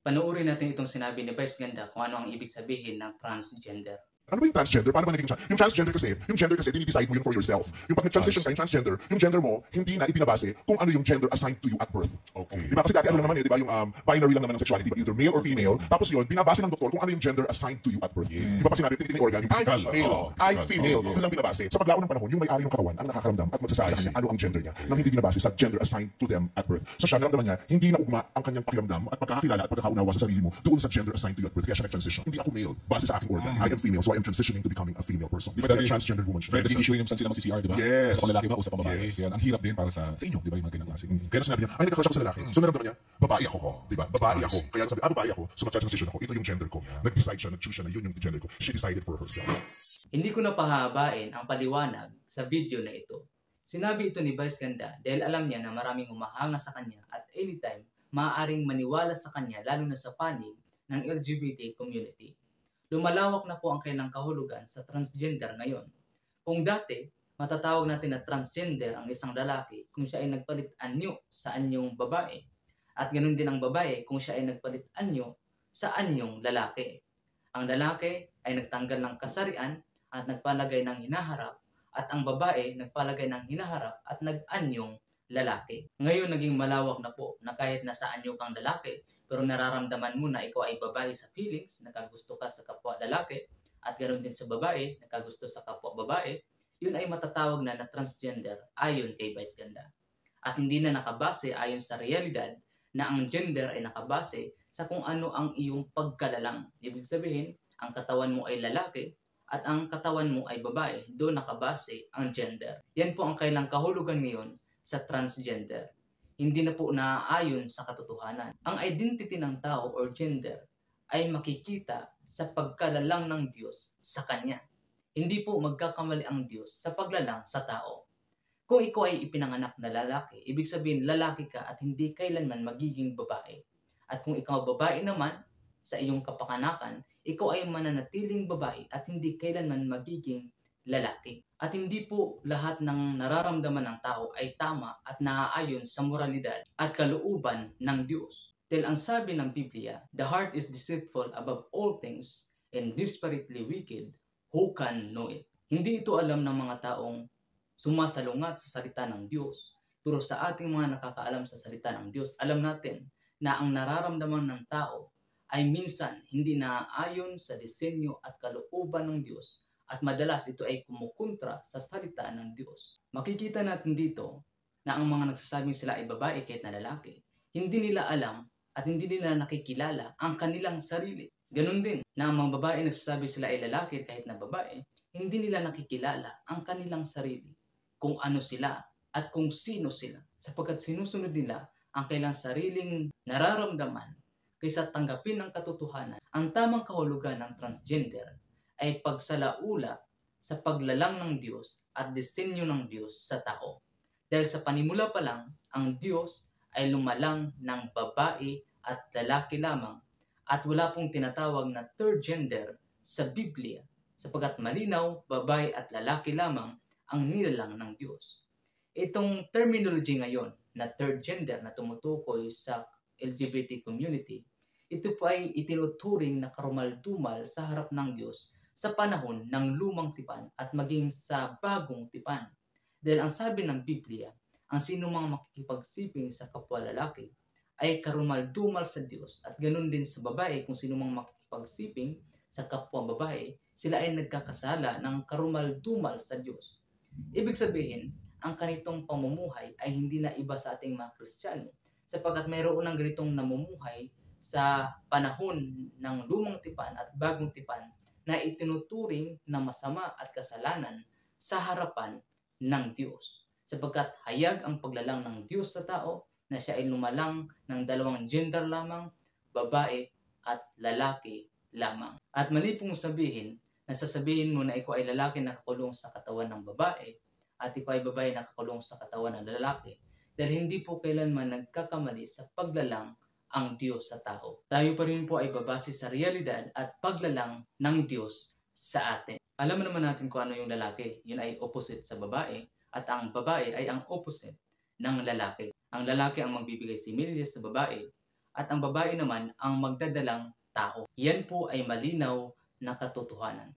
Panoorin natin itong sinabi ni Vice Ganda kung ano ang ibig sabihin ng transgender. Ano ba yung transgender? Paano ba naging transgender? Yung gender kasi, dinidecide mo yun for yourself. Yung pag nag-transition ka, yung transgender, yung gender mo, hindi na ipinabase kung ano yung gender assigned to you at birth. Okay. Di ba? Kasi dati ano lang naman di ba? Yung binary lang naman ng sexuality, either male or female. Tapos yun, binabase ng doktor kung ano yung gender assigned to you at birth. Di ba pag sinabi, tinitingin organ, yung Physical. male, female, doon lang binabase. Sa paglaon ng panahon, yung may-ari ng katawan ang nakakaramdam at magsasabi sa kanya ano ang gender niya, nang hindi binabase sa gender assigned to them at birth. So siya, naramdaman niya, hindi na ugma ang kanyang pakiramdam at pagkakakilala at pagkakaunawa sa sarili mo doon sa gender assigned to you at birth. Kaya siya nag-transition. Hindi ako male, base sa aking organ. I am female, so I am transitioning to becoming a female person. Di ba dati- Transgender woman siya. Naging issue yun yung saan sila mag-CCR, di ba? Yes. Sa pang lalaki ba o sa pang babae? Yes. Kaya ang hirap din para sa inyo, di ba, yung mga ganang klase. Kaya sinabi niya, ay nagka-crush ako sa lalaki. So naramdaman niya, babae ako. Di ba? Babae ako. Kaya sabi, babae ako. So mag-transition ako. Ito yung gender ko. Nag-decide siya, nag-choose siya na yun yung gender ko. She decided for herself. Hindi ko na pahabain ang paliwanag sa video na ito. Sinabi ito ni Vice Ganda dahil alam niya na maraming humahanga sa kanya at anytime maaaring maniwala sa kanya lalo na sa panig ng LGBT community. Lumalawak na po ang kailang kahulugan sa transgender ngayon. Kung dati, matatawag natin na transgender ang isang lalaki kung siya ay nagpalit anyo sa anyong babae. At ganoon din ang babae kung siya ay nagpalit anyo sa anyong lalaki. Ang lalaki ay nagtanggal ng kasarian at nagpalagay ng hinaharap at ang babae nagpalagay ng hinaharap at nag-anyong lalaki. Ngayon naging malawak na po na kahit nasa anyo kang lalaki pero nararamdaman mo na ikaw ay babae sa feelings, nakagusto ka sa kapwa lalaki at ganoon din sa babae, nakagusto sa kapwa babae, yun ay matatawag na transgender ayon kay Vice Ganda. At hindi na nakabase ayon sa realidad na ang gender ay nakabase sa kung ano ang iyong pagkalalang. Ibig sabihin, ang katawan mo ay lalaki at ang katawan mo ay babae. Doon nakabase ang gender. Yan po ang kailang kahulugan ngayon sa transgender. Hindi na po naaayon sa katotohanan. Ang identity ng tao or gender ay makikita sa pagkalalang ng Diyos sa Kanya. Hindi po magkakamali ang Diyos sa paglalang sa tao. Kung ikaw ay ipinanganak na lalaki, ibig sabihin lalaki ka at hindi kailanman magiging babae. At kung ikaw babae naman, sa iyong kapakanakan, ikaw ay mananatiling babae at hindi kailanman magiging lalaki. At hindi po lahat ng nararamdaman ng tao ay tama at naaayon sa moralidad at kalooban ng Diyos. Dahil ang sabi ng Biblia, the heart is deceitful above all things and desperately wicked. Who can know it? Hindi ito alam ng mga taong sumasalungat sa salita ng Diyos. Pero sa ating mga nakakaalam sa salita ng Diyos, alam natin na ang nararamdaman ng tao ay minsan hindi naaayon sa disenyo at kalooban ng Diyos at madalas ito ay kumukontra sa salita ng Diyos. Makikita natin dito na ang mga nagsasabing sila ay babae kahit na lalaki, hindi nila alam at hindi nila nakikilala ang kanilang sarili. Ganon din na ang mga babae nagsasabi sila ay lalaki kahit na babae, hindi nila nakikilala ang kanilang sarili, kung ano sila at kung sino sila, sapagkat sinusunod nila ang kailang sariling nararamdaman kaysa tanggapin ang katotohanan. Ang tamang kahulugan ng transgender ay pagsalaula sa paglalang ng Diyos at disenyo ng Diyos sa tao. Dahil sa panimula pa lang, ang Diyos ay lumalang ng babae at lalaki lamang at wala pong tinatawag na third gender sa Biblia sapagkat malinaw, babae at lalaki lamang ang nilalang ng Diyos. Itong terminology ngayon na third gender na tumutukoy sa LGBT community, ito po ay itinuturing na karumal-dumal sa harap ng Diyos sa panahon ng lumang tipan at maging sa bagong tipan. Dahil ang sabi ng Biblia, ang sino mang makikipagsiping sa kapwa lalaki ay karumal-dumal sa Diyos at ganun din sa babae kung sino mang makikipagsiping sa kapwa babae, sila ay nagkakasala ng karumal-dumal sa Diyos. Ibig sabihin, ang kanitong pamumuhay ay hindi na iba sa ating mga Kristiyano sapagkat mayroon ng ganitong namumuhay sa panahon ng lumang tipan at bagong tipan na itinuturing na masama at kasalanan sa harapan ng Diyos. Sapagkat hayag ang paglalang ng Diyos sa tao na siya ay lumalang ng dalawang gender lamang, babae at lalaki lamang. At mali pong sabihin na sasabihin mo na ikaw ay lalaki na nakakulong sa katawan ng babae at ikaw ay babae na nakakulong sa katawan ng lalaki dahil hindi po kailanman nagkakamali sa paglalang ang Diyos sa tao. Tayo pa rin po ay babase sa realidad at paglalang ng Diyos sa atin. Alam naman natin kung ano yung lalaki. Yun ay opposite sa babae at ang babae ay ang opposite ng lalaki. Ang lalaki ang magbibigay similya sa babae at ang babae naman ang magdadalang tao. Yan po ay malinaw na katotohanan.